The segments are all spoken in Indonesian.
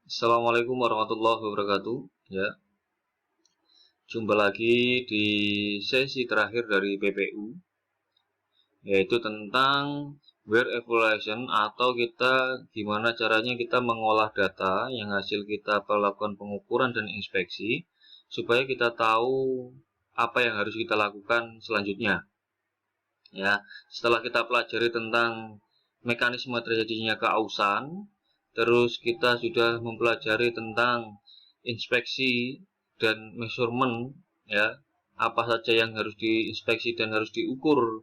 Assalamualaikum warahmatullahi wabarakatuh. Ya, jumpa lagi di sesi terakhir dari PPU, yaitu tentang where evaluation atau kita gimana caranya kita mengolah data yang hasil kita melakukan pengukuran dan inspeksi supaya kita tahu apa yang harus kita lakukan selanjutnya. Ya, setelah kita pelajari tentang mekanisme terjadinya keausan, terus kita sudah mempelajari tentang inspeksi dan measurement, ya, apa saja yang harus diinspeksi dan harus diukur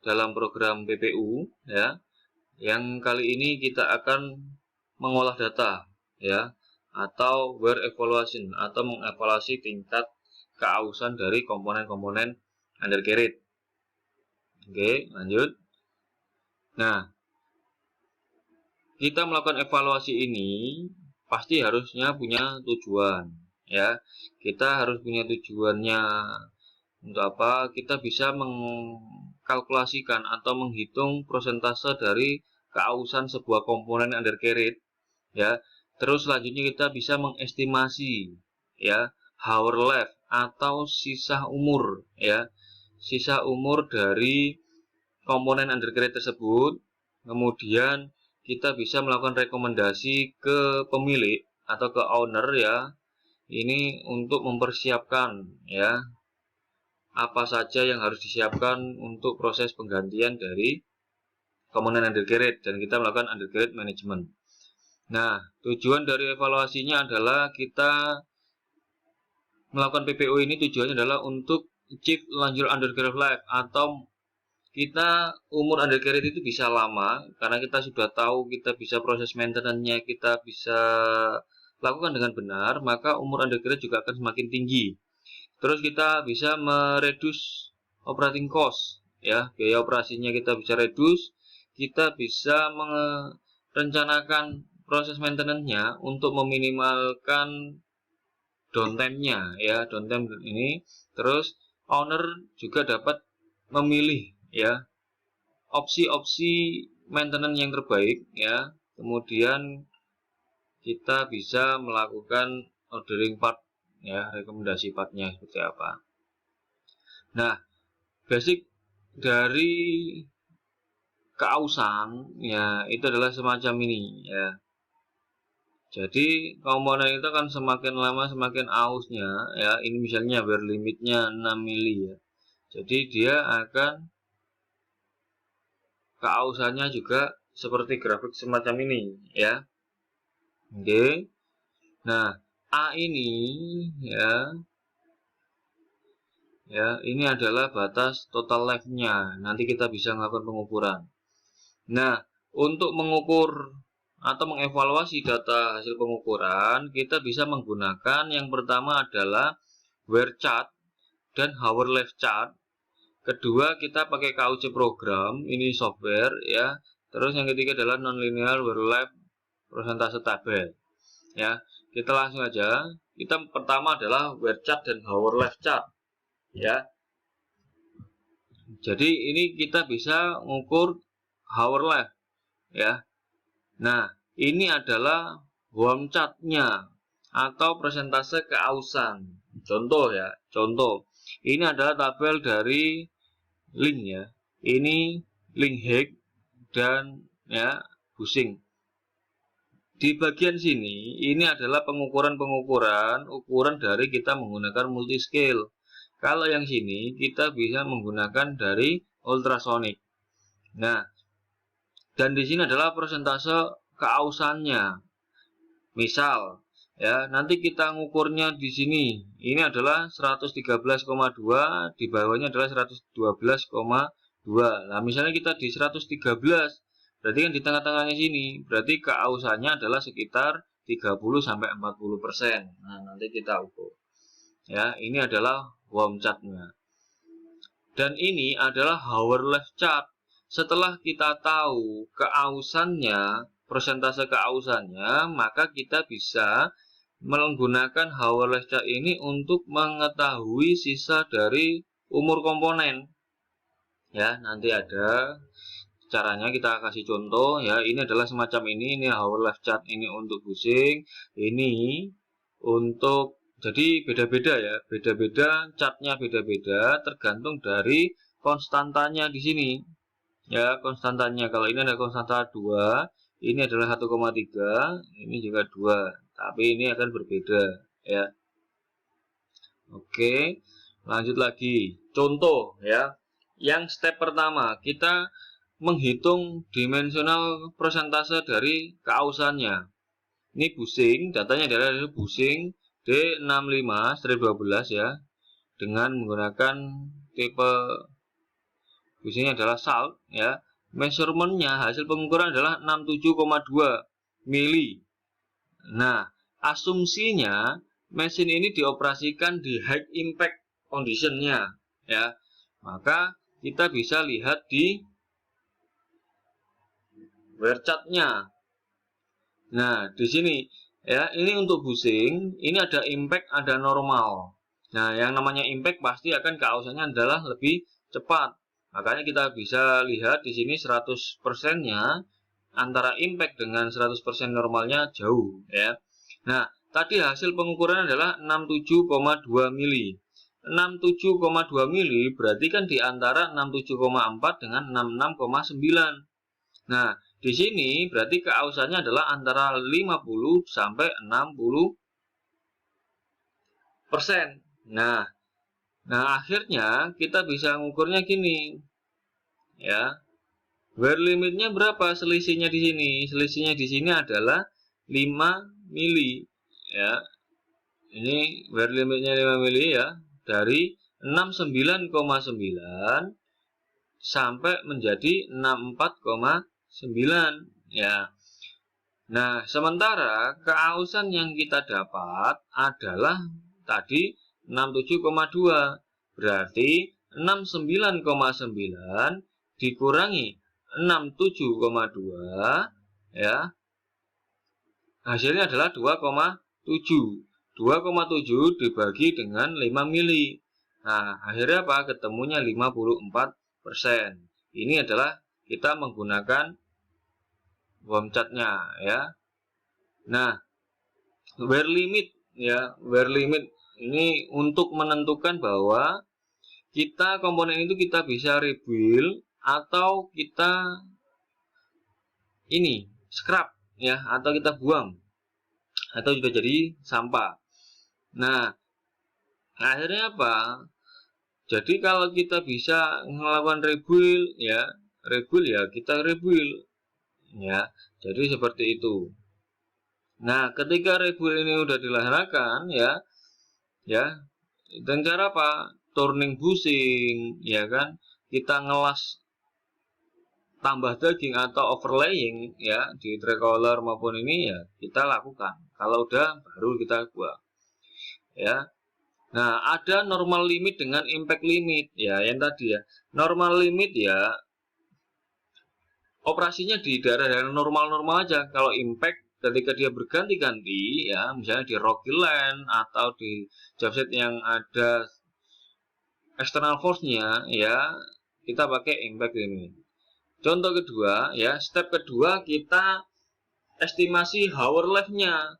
dalam program PPU, ya. Yang kali ini kita akan mengolah data, ya, atau where evaluation atau mengevaluasi tingkat keausan dari komponen-komponen undercarriage. Oke, lanjut. Nah, kita melakukan evaluasi ini pasti harusnya punya tujuan, ya. Kita harus punya tujuannya untuk apa? Kita bisa mengkalkulasikan atau menghitung persentase dari keausan sebuah komponen undercarriage, ya. Terus selanjutnya kita bisa mengestimasi, ya, hour life atau sisa umur, ya. Sisa umur dari komponen undercarriage tersebut. Kemudian kita bisa melakukan rekomendasi ke pemilik atau ke owner, ya, ini untuk mempersiapkan, ya, apa saja yang harus disiapkan untuk proses penggantian dari komponen undercarriage dan kita melakukan undercarriage management. Nah, tujuan dari evaluasinya adalah kita melakukan PPO ini tujuannya adalah untuk achieve longer undercarriage life atau kita umur undercarriage itu bisa lama karena kita sudah tahu kita bisa proses maintenance-nya kita bisa lakukan dengan benar, maka umur undercarriage juga akan semakin tinggi. Terus kita bisa mereduce operating cost, ya, biaya operasinya kita bisa reduce, kita bisa merencanakan proses maintenance-nya untuk meminimalkan downtime-nya, ya, downtime ini. Terus owner juga dapat memilih, ya, opsi-opsi maintenance yang terbaik, ya. Kemudian kita bisa melakukan ordering part, ya, rekomendasi partnya seperti apa. Nah, basic dari keausan, ya, itu adalah semacam ini, ya. Jadi komponen itu kan semakin lama semakin ausnya, ya. Ini misalnya wear limitnya 6 mili, ya. Jadi dia akan keausannya juga seperti grafik semacam ini, ya. Oke. Nah, A ini, ya, ini adalah batas total life-nya. Nanti kita bisa melakukan pengukuran. Nah, untuk mengukur atau mengevaluasi data hasil pengukuran, kita bisa menggunakan yang pertama adalah wear chart dan hour life chart. Kedua, kita pakai KUC program, ini software, ya. Terus yang ketiga adalah nonlinear wear life persentase tabel. Ya, kita langsung aja. Kita pertama adalah wear chart dan hour life chart, ya. Jadi ini kita bisa mengukur hour life, ya. Nah, ini adalah warm chart-nya atau persentase keausan. Contoh, ya, contoh. Ini adalah tabel dari Link, ya. Ini Link Hack dan, ya, Busing. Di bagian sini, ini adalah ukuran dari kita menggunakan multiscale. Kalau yang sini, kita bisa menggunakan dari ultrasonic. Nah, dan di sini adalah persentase keausannya. Misal, ya, nanti kita ngukurnya di sini. Ini adalah 113,2, di bawahnya adalah 112,2. Nah, misalnya kita di 113, berarti kan di tengah-tengahnya sini. Berarti keausannya adalah sekitar 30-40%. Nah, nanti kita ukur. Ya, ini adalah warm chart-nya. Dan ini adalah hour life chart. Setelah kita tahu keausannya, persentase keausannya, maka kita bisa menggunakan hour life chart ini untuk mengetahui sisa dari umur komponen. Ya, nanti ada. caranya kita kasih contoh ya. Ini adalah semacam ini hour left chart ini untuk busing, ini untuk, jadi beda-beda ya, beda-beda chartnya, beda-beda tergantung dari konstantanya di sini ya. Konstantanya kalau ini ada konstanta 2, ini adalah 1,3, ini juga 2, tapi ini akan berbeda ya. Oke, lanjut lagi contoh ya. Yang step pertama, kita menghitung dimensional persentase dari keausannya. Ini busing, datanya adalah busing D65-12 ya, dengan menggunakan tipe busingnya adalah salt ya. Measurementnya, hasil pengukuran adalah 67,2 mili. Nah, asumsinya mesin ini dioperasikan di high impact conditionnya ya. Maka kita bisa lihat di wear chart-nya. Nah, di sini ya, ini untuk busing, ini ada impact, ada normal. Nah, yang namanya impact pasti akan keausannya adalah lebih cepat. Makanya kita bisa lihat di sini 100%-nya antara impact dengan 100% normalnya jauh ya. Nah, tadi hasil pengukuran adalah 67,2 mili. 67,2 mili berarti kan di antara 67,4 dengan 66,9. Nah, di sini berarti keausannya adalah antara 50 sampai 60%. Nah, akhirnya kita bisa ngukurnya gini. Ya. Wear limitnya berapa selisihnya di sini? Selisihnya di sini adalah 5 mili. Ya. Ini wear limitnya 5 mili ya. Dari 69,9 sampai menjadi 64,9 ya. Nah, sementara keausan yang kita dapat adalah tadi 67,2. Berarti 69,9 dikurangi 67,2 ya. Hasilnya adalah 2,7. 2,7 dibagi dengan 5 mili. Nah, akhirnya apa? Ketemunya 54%. Ini adalah kita menggunakan warm chart-nya ya. Nah, wear limit ya, wear limit ini untuk menentukan bahwa kita komponen itu kita bisa rebuild atau kita ini scrap ya, atau kita buang atau juga jadi sampah. Nah, akhirnya apa? Jadi kalau kita bisa melakukan rebuild ya, kita rebuild ya. Jadi seperti itu. Nah, ketika rebuild ini udah dilaksanakan ya, dan cara apa? Turning busing ya kan, kita ngelas tambah daging atau overlaying ya di tricolor maupun ini ya kita lakukan. Kalau udah baru kita buang ya. Nah, ada normal limit dengan impact limit ya, yang tadi ya. Normal limit ya operasinya di daerah-daerah normal-normal aja. Kalau impact ketika dia berganti-ganti ya, misalnya di Rocky Land atau di jobset yang ada external force-nya ya, kita pakai impact limit. Contoh kedua ya, step kedua kita estimasi hour left-nya.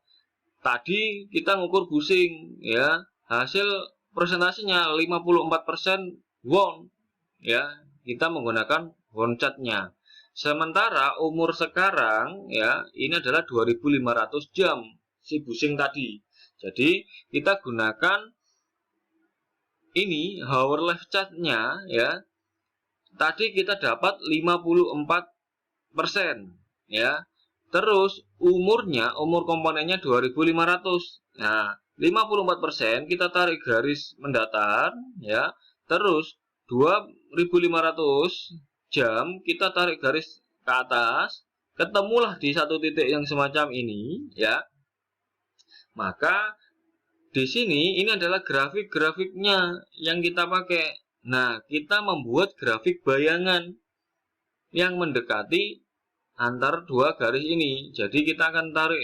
Tadi kita ngukur busing ya, hasil persentasenya 54% won ya, kita menggunakan won chart-nya. Sementara umur sekarang ya, ini adalah 2500 jam si busing tadi. Jadi kita gunakan ini hour left chart-nya ya. Tadi kita dapat 54% ya. Terus umur komponennya 2500. Nah, 54% kita tarik garis mendatar ya. Terus 2500 jam kita tarik garis ke atas, ketemulah di satu titik yang semacam ini ya. Maka di sini ini adalah grafik-grafiknya yang kita pakai. Nah, kita membuat grafik bayangan yang mendekati antar dua garis ini. Jadi kita akan tarik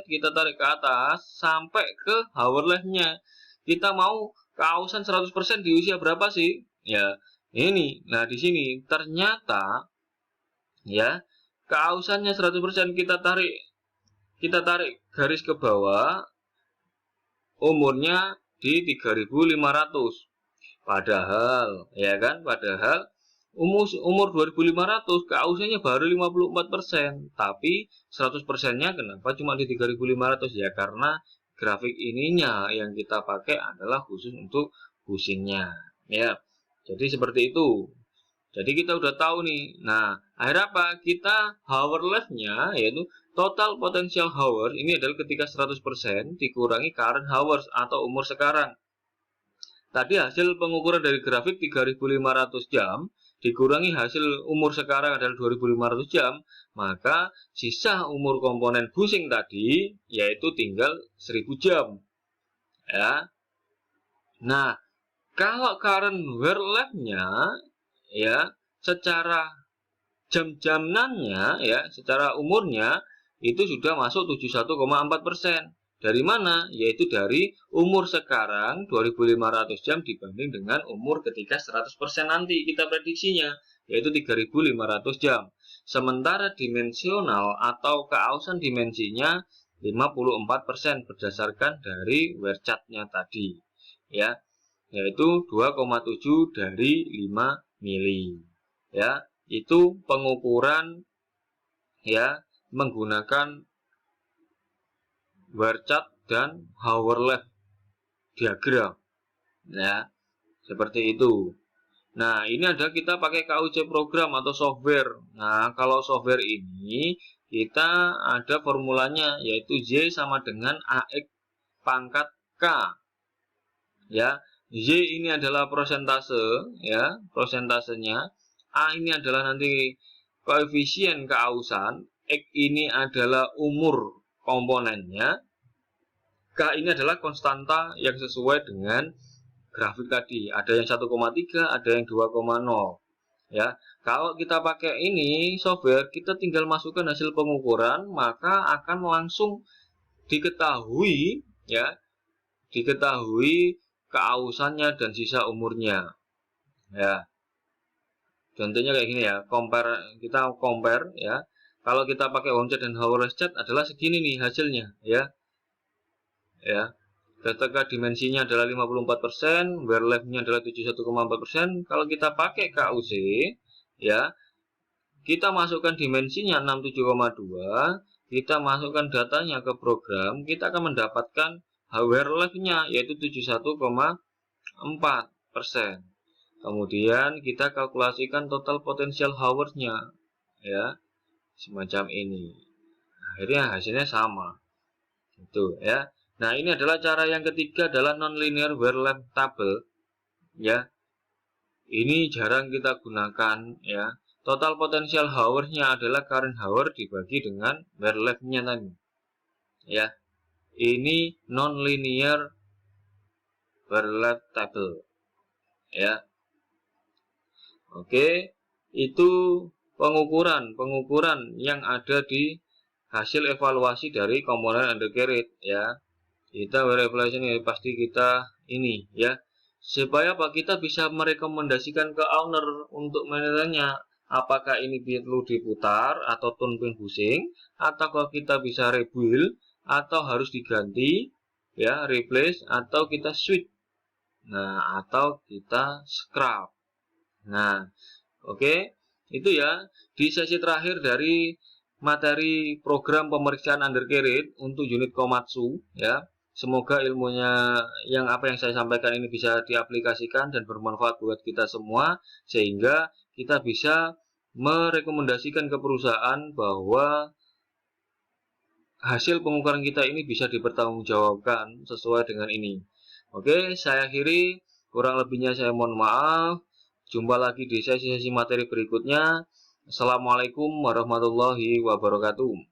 kita tarik ke atas sampai ke hour left-nya. Kita mau keausan 100% di usia berapa sih? Ya, ini. Nah, di sini ternyata Ya, keausannya 100% kita tarik garis ke bawah, umurnya di 3.500. Padahal, ya kan? Padahal umur 2.500 keausannya baru 54%, tapi 100%-nya kenapa cuma di 3.500? Ya karena grafik ininya yang kita pakai adalah khusus untuk bushingnya, ya. Jadi seperti itu. Jadi kita udah tahu nih. Nah, akhirnya apa? Kita hour left-nya yaitu total potential hours ini adalah ketika 100% dikurangi current hours atau umur sekarang. Tadi hasil pengukuran dari grafik 3.500 jam dikurangi hasil umur sekarang adalah 2.500 jam, maka sisa umur komponen bushing tadi yaitu tinggal 1.000 jam. Ya. Nah, kalau current wear left-nya ya secara jam-jamannya ya secara umurnya itu sudah masuk 71,4%. Dari mana? Yaitu dari umur sekarang 2.500 jam dibanding dengan umur ketika 100% nanti kita prediksinya yaitu 3.500 jam. Sementara dimensional atau keausan dimensinya 54% berdasarkan dari wear chart-nya tadi ya, yaitu 2,7 dari 5 mili. Ya, itu pengukuran ya menggunakan bar chart dan hour left diagram. Ya, seperti itu. Nah, ini ada kita pakai KUC program atau software. Nah, kalau software ini kita ada formulanya yaitu Y sama dengan AX pangkat K. Ya, Y ini adalah prosentase ya, prosentasenya. A ini adalah nanti koefisien keausan, X ini adalah umur komponennya, K ini adalah konstanta yang sesuai dengan grafik tadi. Ada yang 1,3, ada yang 2,0. Ya, kalau kita pakai ini software, kita tinggal masukkan hasil pengukuran, maka akan langsung diketahui ya, diketahui keausannya dan sisa umurnya. Ya. Contohnya kayak gini ya, kita compare ya. Kalau kita pakai home chart dan hour chart adalah segini nih hasilnya ya. Ya. Ketika dimensinya adalah 54%, wear left-nya adalah 71,4%. Kalau kita pakai KUC ya, kita masukkan dimensinya 67,2, kita masukkan datanya ke program, kita akan mendapatkan wear left-nya yaitu 71,4%. Kemudian kita kalkulasikan total potential hours-nya ya, semacam ini. Akhirnya hasilnya sama. Itu ya. Nah, ini adalah cara yang ketiga adalah nonlinear wear length table ya. Ini jarang kita gunakan ya. Total potential hours-nya adalah current hour dibagi dengan wear length-nya tadi. Ya. Ini nonlinear wear length table. Ya. Oke, itu pengukuran yang ada di hasil evaluasi dari komponen undercarriage ya. Kita evaluation ini pasti kita ini ya. Supaya apa kita bisa merekomendasikan ke owner untuk menilainya apakah ini perlu diputar atau tune pin bushing, atau kalau kita bisa rebuild atau harus diganti ya, replace atau kita switch. Nah, atau kita scrap. Nah, oke, itu ya di sesi terakhir dari materi program pemeriksaan undercarriage untuk unit Komatsu ya. Semoga ilmunya yang saya sampaikan ini bisa diaplikasikan dan bermanfaat buat kita semua sehingga kita bisa merekomendasikan ke perusahaan bahwa hasil pengukuran kita ini bisa dipertanggungjawabkan sesuai dengan ini. Oke, saya akhiri, kurang lebihnya saya mohon maaf. Jumpa lagi di sesi-sesi materi berikutnya. Assalamualaikum warahmatullahi wabarakatuh.